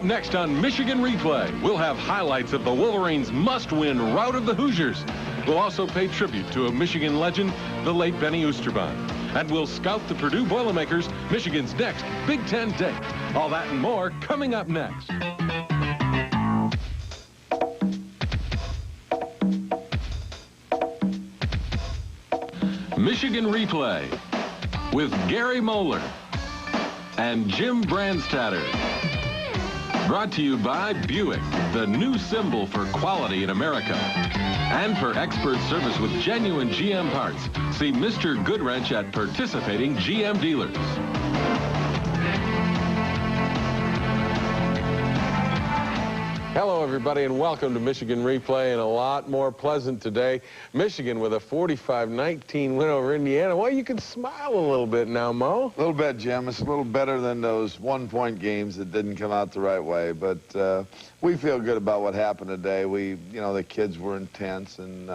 up next on Michigan Replay, we'll have highlights of the Wolverines' must-win rout of the Hoosiers. We'll also pay tribute to a Michigan legend, the late Benny Oosterbaan. And we'll scout the Purdue Boilermakers, Michigan's next Big Ten date. All that and more coming up next. Michigan Replay with Gary Moeller and Jim Brandstatter. Brought to you by Buick, the new symbol for quality in America. And for expert service with genuine GM parts, see Mr. Goodwrench at participating GM dealers. Hello, everybody, and welcome to Michigan Replay, and a lot more pleasant today. Michigan with a 45-19 win over Indiana. Well, you can smile a little bit now, Mo. A little bit, Jim. It's a little better than those one-point games that didn't come out the right way. But we feel good about what happened today. The kids were intense, and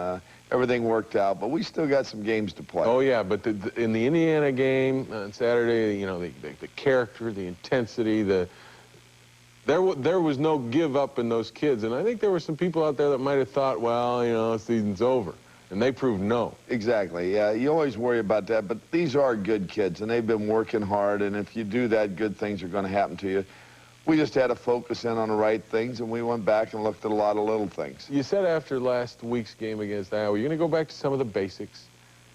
everything worked out. But we still got some games to play. Oh, yeah, but in the Indiana game on Saturday, the character, the intensity, There was no give up in those kids, and I think there were some people out there that might have thought, well, the season's over, and they proved no. Exactly, yeah, you always worry about that, but these are good kids, and they've been working hard, and if you do that, good things are going to happen to you. We just had to focus in on the right things, and we went back and looked at a lot of little things. You said after last week's game against Iowa, you're going to go back to some of the basics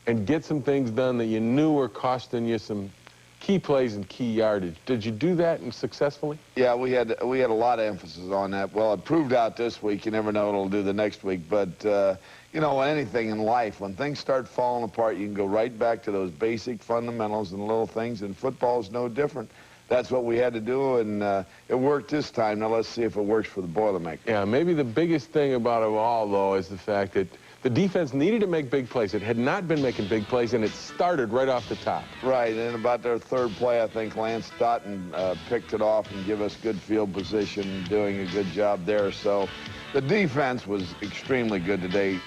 and get some things done that you knew were costing you some key plays and key yardage. Did you do that and successfully? Yeah, we had a lot of emphasis on that. Well, it proved out this week. You never know what it'll do the next week. But, anything in life, when things start falling apart, you can go right back to those basic fundamentals and little things, and football is no different. That's what we had to do, and it worked this time. Now let's see if it works for the Boilermakers. Yeah, maybe the biggest thing about it all, though, is the fact that the defense needed to make big plays. It had not been making big plays, and it started right off the top. Right, and about their third play, I think Lance Stoughton picked it off and gave us good field position, doing a good job there. So the defense was extremely good today,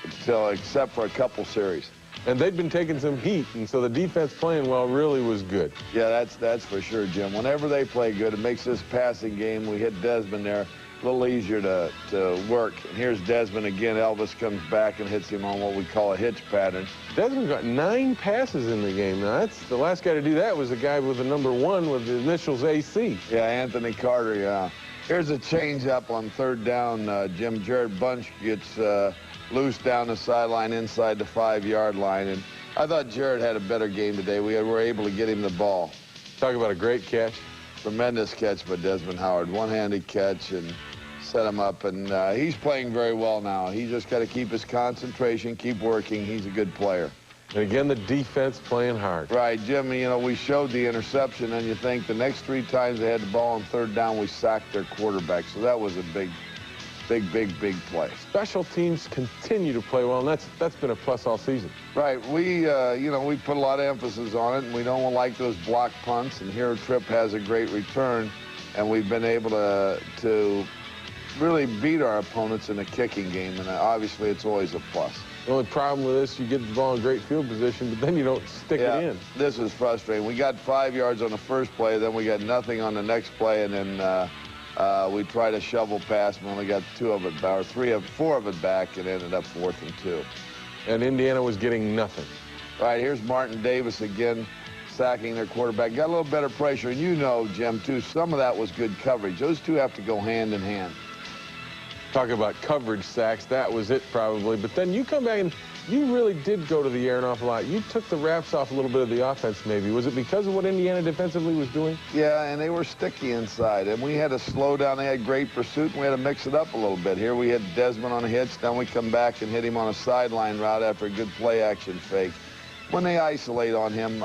except for a couple series. And they'd been taking some heat, and so the defense playing well really was good. Yeah, that's for sure, Jim. Whenever they play good, it makes this passing game, we hit Desmond there, a little easier to work. And here's Desmond again. Elvis comes back and hits him on what we call a hitch pattern. Desmond got 9 passes in the game. Now, that's the last guy to do that was the guy with the number 1 with the initials AC. Yeah, Anthony Carter, yeah. Here's a change-up on third down. Jim Jared Bunch gets loose down the sideline inside the 5-yard line. And I thought Jared had a better game today. We were able to get him the ball. Talk about a great catch. Tremendous catch by Desmond Howard. One-handed catch and set him up. And he's playing very well now. He just got to keep his concentration, keep working. He's a good player. And again, the defense playing hard. Right, Jim, we showed the interception, and you think the next 3 times they had the ball on third down, we sacked their quarterback. So that was a big play. Special teams continue to play well, and that's been a plus all season. Right. We put a lot of emphasis on it, and we don't like those block punts, and here Tripp has a great return, and we've been able to really beat our opponents in the kicking game, and obviously it's always a plus. The only problem with this, you get the ball in great field position, but then you don't stick it in. This is frustrating. We got 5 yards on the first play, then we got nothing on the next play, and then we tried a shovel pass, and only got 4 of it back, and ended up 4th and 2. And Indiana was getting nothing. All right, here's Martin Davis again, sacking their quarterback. Got a little better pressure, and Jim, too, some of that was good coverage. Those two have to go hand in hand. Talk about coverage sacks, that was it probably. But then you come back and you really did go to the air an awful lot. You took the wraps off a little bit of the offense maybe. Was it because of what Indiana defensively was doing? Yeah, and they were sticky inside, and we had to slow down. They had great pursuit, and we had to mix it up a little bit. Here we had Desmond on a hitch, then we come back and hit him on a sideline route after a good play-action fake. When they isolate on him,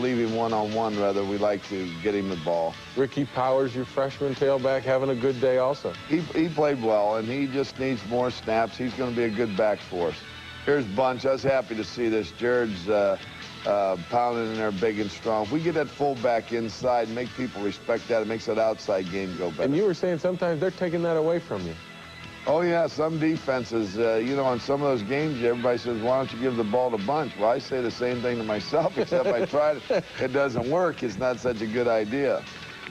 leave him one-on-one rather, we like to get him the ball. Ricky Powers, your freshman tailback, having a good day also. He played well, and he just needs more snaps. He's going to be a good back for us. Here's Bunch. I was happy to see this. Jared's pounding in there big and strong. If we get that fullback inside and make people respect that, it makes that outside game go better. And you were saying sometimes they're taking that away from you. Oh, yeah, some defenses, in some of those games, everybody says, why don't you give the ball to Bunch? Well, I say the same thing to myself, except I tried it. It doesn't work. It's not such a good idea.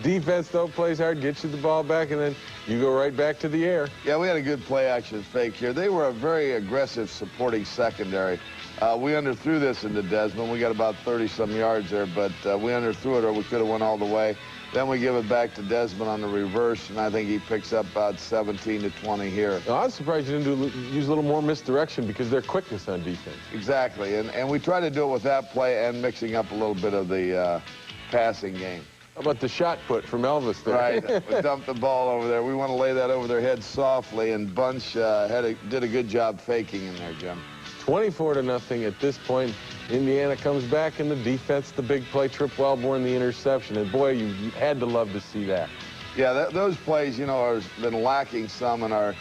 Defense, though, plays hard, gets you the ball back, and then you go right back to the air. Yeah, we had a good play-action fake here. They were a very aggressive supporting secondary. We underthrew this into Desmond. We got about 30-some yards there, but we underthrew it, or we could have went all the way. Then we give it back to Desmond on the reverse, and I think he picks up about 17 to 20 here. I was surprised you didn't use a little more misdirection because their quickness on defense. Exactly, and we try to do it with that play and mixing up a little bit of the passing game. How about the shot put from Elvis there? Right, we dumped the ball over there. We want to lay that over their head softly, and Bunch did a good job faking in there, Jim. 24-0 at this point. Indiana comes back in the defense, the big play, Trip Wellborn, the interception. And boy, you had to love to see that. Yeah, those plays, you know, have been lacking some in our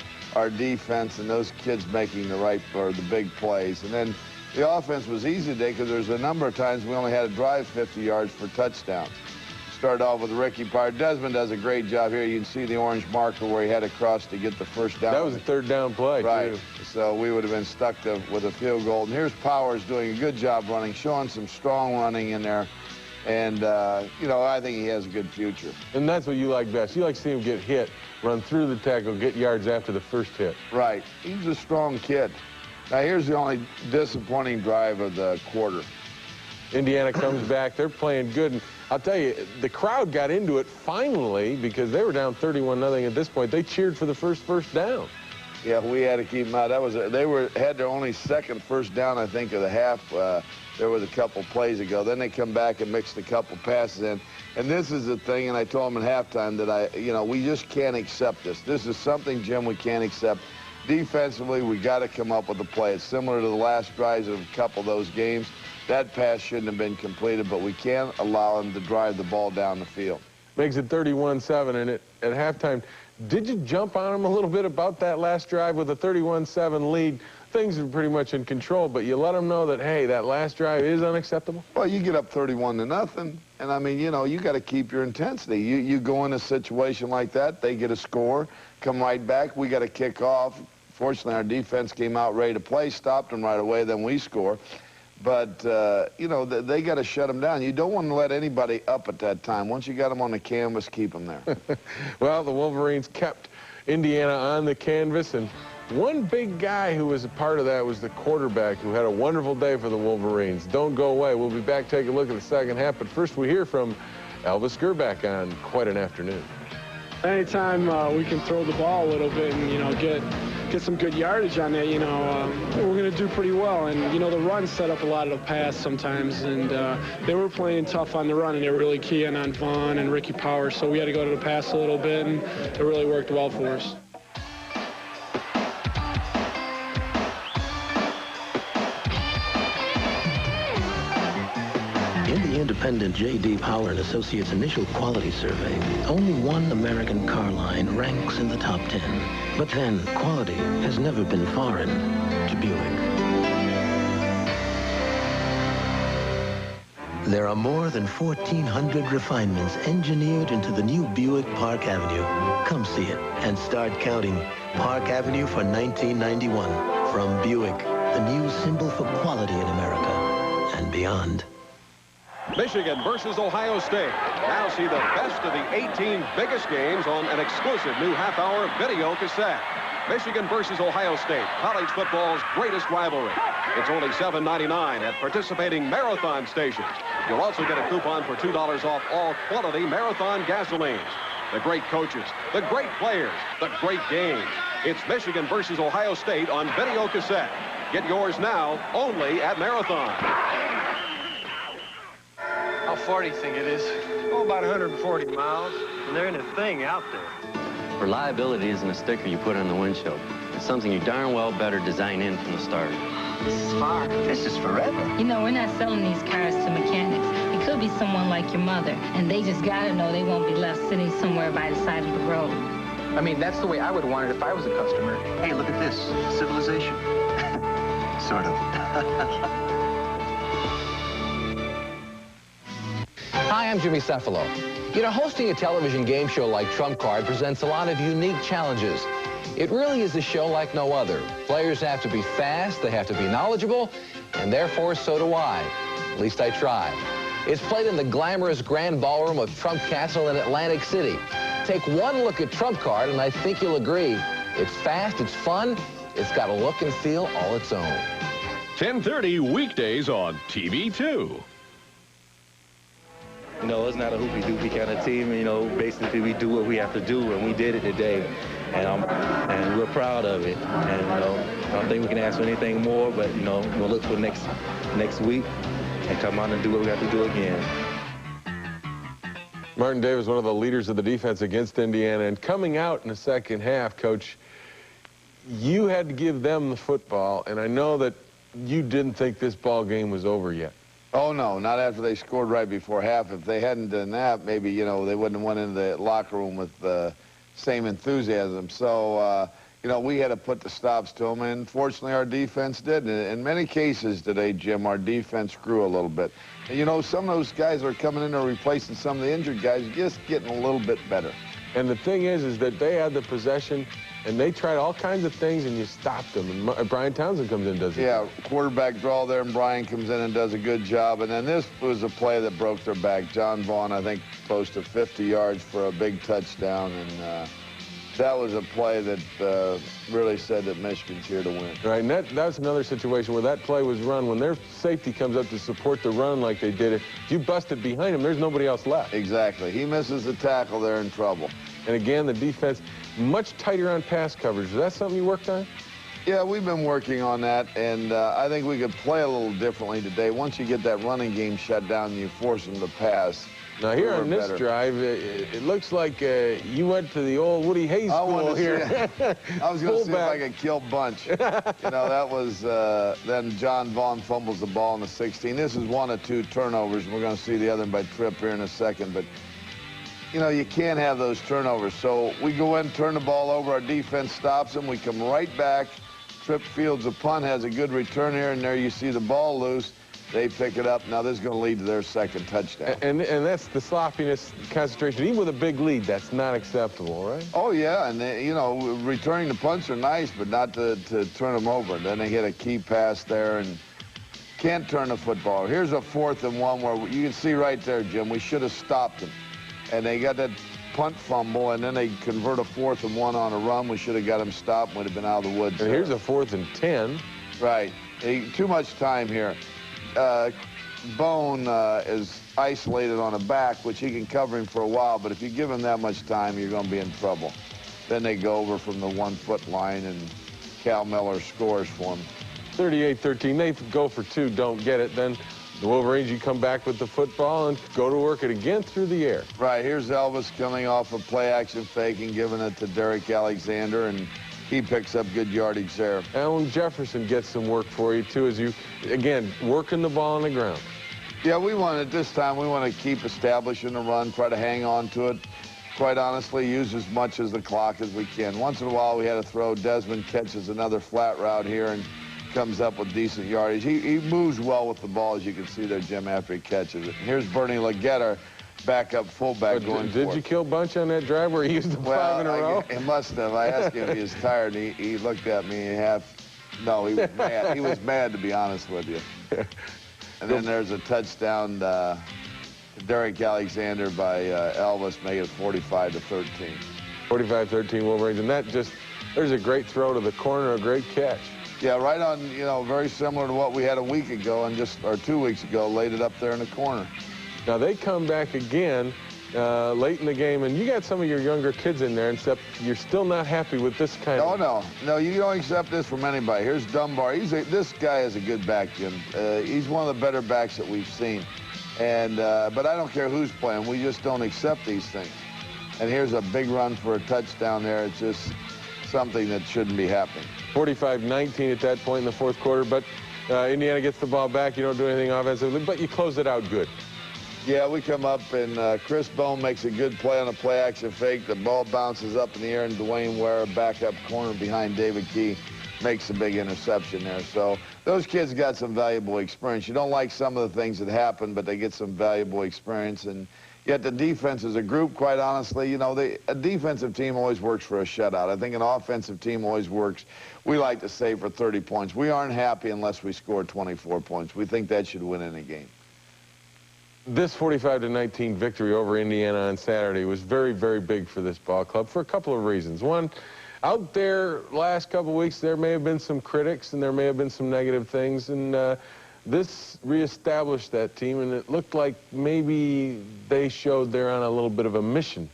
defense, and those kids making the big plays. And then the offense was easy today because there's a number of times we only had to drive 50 yards for touchdowns. Started off with Ricky Power. Desmond does a great job here. You can see the orange marker where he had to cross to get the first down. That was a third down play, right, too. So we would have been stuck with a field goal. And here's Powers doing a good job running, showing some strong running in there. And, you know, I think he has a good future. And that's what you like best. You like to see him get hit, run through the tackle, get yards after the first hit. Right. He's a strong kid. Now, here's the only disappointing drive of the quarter. Indiana comes back. They're playing good. And I'll tell you, the crowd got into it finally because they were down 31-0 at this point. They cheered for the first down. Yeah, we had to keep them out. They had their only second first down, I think, of the half. There was a couple plays ago. Then they come back and mixed a couple passes in. And this is the thing, and I told them at halftime that we just can't accept this. This is something, Jim, we can't accept. Defensively, we got to come up with a play. It's similar to the last drives of a couple of those games. That pass shouldn't have been completed, but we can't allow them to drive the ball down the field. Makes it 31-7, and at halftime, did you jump on them a little bit about that last drive with a 31-7 lead? Things are pretty much in control, but you let them know that, hey, that last drive is unacceptable? Well, you get up 31-0, and I mean, you know, you got to keep your intensity. You go in a situation like that, they get a score, come right back, we got to kick off. Fortunately, our defense came out ready to play, stopped them right away, then we score. But, you know, they got to shut them down. You don't want to let anybody up at that time. Once you got them on the canvas, keep them there. Well, the Wolverines kept Indiana on the canvas, and one big guy who was a part of that was the quarterback, who had a wonderful day for the Wolverines. Don't go away. We'll be back, take a look at the second half. But first, we hear from Elvis Grbac on Quite an Afternoon. Anytime we can throw the ball a little bit and, you know, get some good yardage on that, you know, we're going to do pretty well. And, you know, the run set up a lot of the pass sometimes, and they were playing tough on the run, and they were really keying on Vaughn and Ricky Powers, so we had to go to the pass a little bit, and it really worked well for us. In the independent J.D. Power & Associates initial quality survey, only one American car line ranks in the top 10. But then, quality has never been foreign to Buick. There are more than 1,400 refinements engineered into the new Buick Park Avenue. Come see it and start counting. Park Avenue for 1991. From Buick, the new symbol for quality in America and beyond. Michigan versus Ohio State. Now see the best of the 18 biggest games on an exclusive new half-hour video cassette. Michigan versus Ohio State, college football's greatest rivalry. It's only $7.99 at participating Marathon stations. You'll also get a coupon for $2 off all quality Marathon gasolines. The great coaches, the great players, the great games. It's Michigan versus Ohio State on video cassette. Get yours now only at Marathon. How far do you think it is? Oh, about 140 miles. And there ain't a thing out there. Reliability isn't a sticker you put on the windshield. It's something you darn well better design in from the start. This is far. This is forever. You know, we're not selling these cars to mechanics. It could be someone like your mother, and they just gotta know they won't be left sitting somewhere by the side of the road. I mean, that's the way I would want it if I was a customer. Hey, look at this. Civilization. Sort of. Hi, I'm Jimmy Cefalo. You know, hosting a television game show like Trump Card presents a lot of unique challenges. It really is a show like no other. Players have to be fast, they have to be knowledgeable, and therefore so do I. At least I try. It's played in the glamorous Grand Ballroom of Trump Castle in Atlantic City. Take one look at Trump Card, and I think you'll agree. It's fast, it's fun, it's got a look and feel all its own. 10:30 weekdays on TV2. You know, it's not a hoopy-doopy kind of team. You know, basically we do what we have to do, and we did it today. And we're proud of it. And, you know, I don't think we can ask for anything more, but, you know, we'll look for next week and come on and do what we have to do again. Martin Davis, one of the leaders of the defense against Indiana, and coming out in the second half, Coach, you had to give them the football, and I know that you didn't think this ball game was over yet. Oh, no, not after they scored right before half. If they hadn't done that, maybe, you know, they wouldn't have went into the locker room with the same enthusiasm. So, you know, we had to put the stops to them, and fortunately our defense did. And in many cases today, Jim, our defense grew a little bit. And, you know, some of those guys are coming in and replacing some of the injured guys, just getting a little bit better. And the thing is that they had the possession, and they tried all kinds of things, and you stopped them. And Brian Townsend comes in and does it. Yeah, quarterback draw there, and Brian comes in and does a good job. And then this was a play that broke their back. John Vaughn, I think, close to 50 yards for a big touchdown. And that was a play that really said that Michigan's here to win. Right, and that's another situation where that play was run. When their safety comes up to support the run like they did, if you busted behind him, there's nobody else left. Exactly. He misses the tackle, they're in trouble. And again, the defense, much tighter on pass coverage. Is that something you worked on? Yeah, we've been working on that, and I think we could play a little differently today. Once you get that running game shut down and you force them to pass. Now, here on this drive, it looks like you went to the old Woody Hayes school here. I was going to see if I could kill Bunch. You know, that was then John Vaughn fumbles the ball in the 16. This is one of two turnovers. We're going to see the other one by Tripp here in a second. But, you know, you can't have those turnovers. So we go in, turn the ball over. Our defense stops them. We come right back. Tripp fields a punt, has a good return here, and there you see the ball loose. They pick it up. Now this is going to lead to their second touchdown. And that's the sloppiness, concentration. Even with a big lead, that's not acceptable, right? Oh, yeah. And, they, you know, returning the punts are nice, but not to turn them over. Then they hit a key pass there and can't turn the football. Here's a 4th and 1 where you can see right there, Jim, we should have stopped them. And they got that punt fumble, and then they convert a 4th and 1 on a run. We should have got them stopped, would have been out of the woods. And here's a 4th and 10. Right. Too much time here. Bone is isolated on a back, which he can cover him for a while, but if you give him that much time, you're going to be in trouble. Then they go over from the 1-foot line, and Cal Miller scores for him. 38-13. They go for 2, don't get it. Then the Wolverines, you come back with the football and go to work it again through the air. Right. Here's Elvis coming off a play-action fake and giving it to Derek Alexander, and he picks up good yardage there. Alan Jefferson gets some work for you, too, as you, again, working the ball on the ground. Yeah, this time, we want to keep establishing the run, try to hang on to it. Quite honestly, use as much as the clock as we can. Once in a while, we had to throw. Desmond catches another flat route here and comes up with decent yardage. He moves well with the ball, as you can see there, Jim, after he catches it. Here's Bernie Leggetter, backup fullback going for it. Did you kill Bunch on that drive where he used the 5 in a row? He must have. I asked him if he was tired, and he looked at me and no, he was mad. He was mad, to be honest with you. And then there's a touchdown to Derek Alexander by Elvis, making it 45-13. 45-13 Wolverines, and that just, there's a great throw to the corner, a great catch. Yeah, right on, you know, very similar to what we had a week ago or 2 weeks ago, laid it up there in the corner. Now, they come back again late in the game, and you got some of your younger kids in there, except you're still not happy with this kind of... No, you don't accept this from anybody. Here's Dunbar. This guy is a good back, Jim. He's one of the better backs that we've seen. And but I don't care who's playing. We just don't accept these things. And here's a big run for a touchdown there. It's just something that shouldn't be happening. 45-19 at that point in the 4th quarter, but Indiana gets the ball back. You don't do anything offensively, but you close it out good. Yeah, we come up, and Chris Bone makes a good play on a play-action fake. The ball bounces up in the air, and Dwayne Ware, backup corner behind David Key, makes a big interception there. So those kids got some valuable experience. You don't like some of the things that happen, but they get some valuable experience. And yet the defense as a group, quite honestly, you know, a defensive team always works for a shutout. I think an offensive team always works, we like to say, for 30 points. We aren't happy unless we score 24 points. We think that should win any game. This 45-19 victory over Indiana on Saturday was very, very big for this ball club for a couple of reasons. One, out there last couple of weeks, there may have been some critics and there may have been some negative things, and this reestablished that team, and it looked like maybe they showed they're on a little bit of a mission.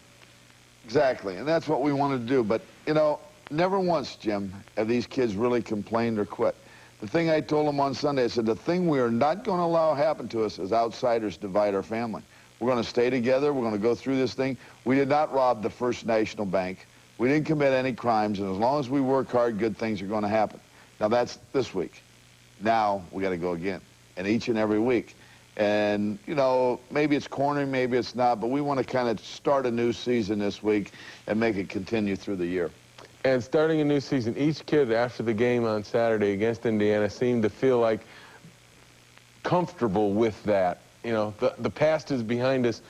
Exactly, and that's what we wanted to do. But, you know, never once, Jim, have these kids really complained or quit. The thing I told them on Sunday, I said, the thing we are not going to allow happen to us is outsiders divide our family. We're going to stay together. We're going to go through this thing. We did not rob the First National Bank. We didn't commit any crimes, and as long as we work hard, good things are going to happen. Now, that's this week. Now, we got to go again, and each and every week. And, you know, maybe it's corny, maybe it's not, but we want to kind of start a new season this week and make it continue through the year. And starting a new season, each kid after the game on Saturday against Indiana seemed to feel like comfortable with that. You know, the past is behind us.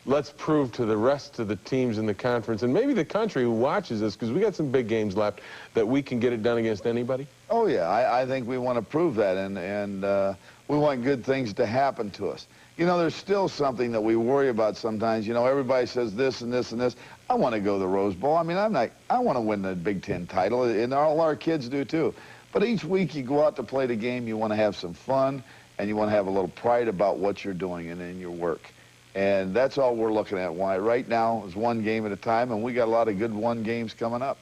Let's prove to the rest of the teams in the conference and maybe the country who watches us, because we got some big games left, that we can get it done against anybody. Oh, yeah, I think we want to prove that, and we want good things to happen to us. You know, there's still something that we worry about sometimes. You know, everybody says this and this and this. I want to go to the Rose Bowl. I mean, I want to win the Big Ten title, and all our kids do too. But each week you go out to play the game, you want to have some fun, and you want to have a little pride about what you're doing and in your work. And that's all we're looking at. Why right now is one game at a time, and we got a lot of good one games coming up.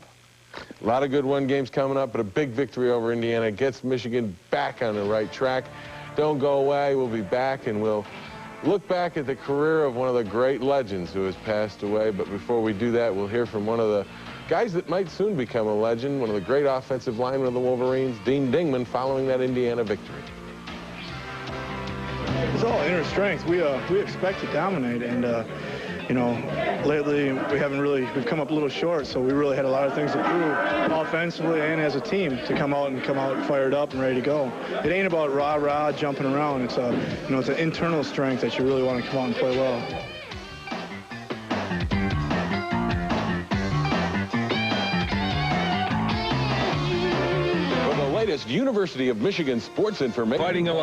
A lot of good one games coming up, but a big victory over Indiana gets Michigan back on the right track. Don't go away. We'll be back, and we'll look back at the career of one of the great legends who has passed away. But before we do that, we'll hear from one of the guys that might soon become a legend, one of the great offensive linemen of the Wolverines, Dean Dingman, following that Indiana victory. It's all inner strength. We expect to dominate, and you know, lately we've come up a little short, so we really had a lot of things to prove offensively and as a team to come out fired up and ready to go. It ain't about rah-rah jumping around. It's it's an internal strength that you really want to come out and play well. For the latest University of Michigan sports information.